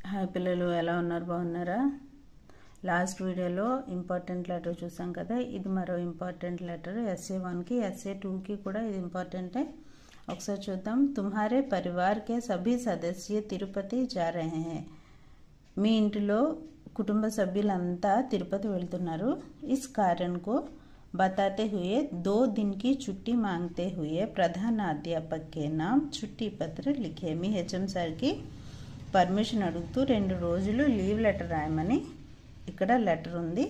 Hi పిల్లలు, ఎలా ఉన్నారు? బాగున్నారా? లాస్ట్ వీడియోలో ఇంపార్టెంట్ లెటర్ చూసాం కదా. ఇది మరో ఇంపార్టెంట్ లెటర్. SA1కి SA2కి కూడా ఇది ఇంపార్టెంటే. ఒకసారి చూద్దాం. తుమ్హారే పరివార్ కే సభీ సదస్య తిరుపతి జా రహే హై. మీ ఇంటిలో కుటుంబ సభ్యులంతా తిరుపతి వెళ్తున్నారు. इस कारण को बताते हुए 2 दिन की छुट्टी मांगते हुए प्रधानाध्यापक के नाम छुट्टी पत्र लिखे. మీ HM సార్కి పర్మిషన్ అడుగుతూ 2 రోజులు లీవ్ లెటర్ రాయమని ఇక్కడ లెటర్ ఉంది.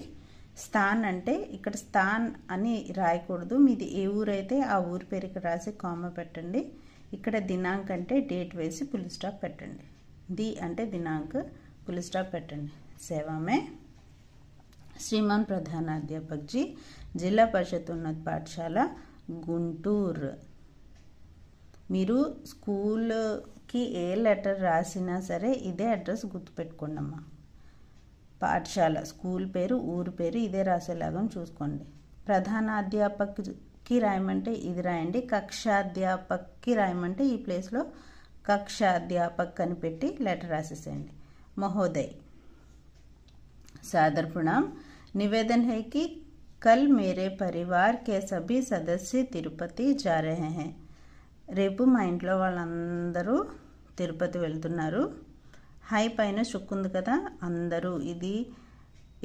స్థాన్ అంటే ఇక్కడ స్థాన్ అని రాయకూడదు. మీది ఏ ఊరైతే ఆ ఊరి పేరు ఇక్కడ రాసి కామా పెట్టండి. ఇక్కడ దినాంక్ అంటే డేట్ వేసి ఫుల్ స్టాప్ పెట్టండి. ది అంటే దినాంక్, ఫుల్ స్టాప్ పెట్టండి. सेवा में श्रीमान प्रधानाध्यापक जी, जिला परिषद उन्नत पाठशाला गुंटूर. మీరు స్కూల్కి ఏ లెటర్ రాసినా సరే ఇదే అడ్రస్ గుర్తుపెట్టుకోండి అమ్మా. పాఠశాల స్కూల్ పేరు, ఊరు పేరు ఇదే రాసేలాగా చూసుకోండి. ప్రధానాధ్యాపక్కి రాయమంటే ఇది రాయండి. కక్షాధ్యాపక్కి రాయమంటే ఈ ప్లేస్లో కక్షాధ్యాపక్ అని పెట్టి లెటర్ రాసేసేయండి. మహోదయ్, सादर प्रणाम. निवेदन है कि कल मेरे परिवार के सभी सदस्य तिरुपति जा रहे हैं. రేపు మా ఇంట్లో వాళ్ళందరూ తిరుపతి వెళ్తున్నారు. హై పైన చుక్కు ఉంది కదా, అందరూ ఇది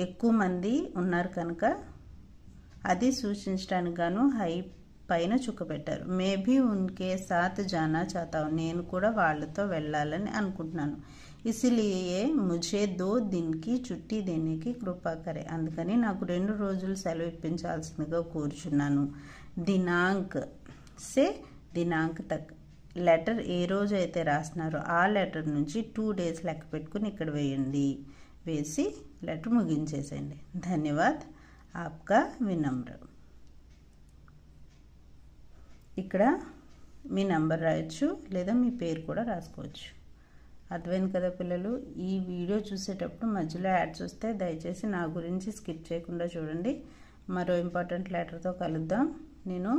ఎక్కువ మంది ఉన్నారు కనుక అది సూచించడానికి గాను హై పైన చుక్క పెట్టారు. మే భీ ఉన్కే సాత్ జానా చాతా హూ. నేను కూడా వాళ్ళతో వెళ్ళాలని అనుకుంటున్నాను. ఇసిలియే ముझे 2 दिन की छुट्टी देने की कृपा करे. అందుకని నాకు 2 రోజులు సెలవు ఇప్పించాల్సిందిగా కోరుచున్నాను. దినాంక్ సే దినాంక్ తక్. లెటర్ ఏ రోజు అయితే రాస్తున్నారో ఆ లెటర్ నుంచి 2 days లెక్క పెట్టుకుని ఇక్కడ వేయండి. వేసి లెటర్ ముగించేసేయండి. ధన్యవాద్, ఆప్కా వినమ్ర. ఇక్కడ మీ నంబర్ రాయొచ్చు లేదా మీ పేరు కూడా రాసుకోవచ్చు. అర్థమైంది కదా పిల్లలు? ఈ వీడియో చూసేటప్పుడు మధ్యలో యాడ్స్ వస్తే దయచేసి నా గురించి స్కిప్ చేయకుండా చూడండి. మరో ఇంపార్టెంట్ లెటర్తో కలుద్దాం. నేను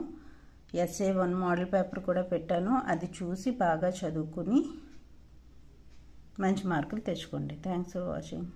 SA1 మోడల్ పేపర్ కూడా పెట్టాను. అది చూసి బాగా చదువుకుని మంచి మార్కులు తెచ్చుకోండి. Thanks for watching.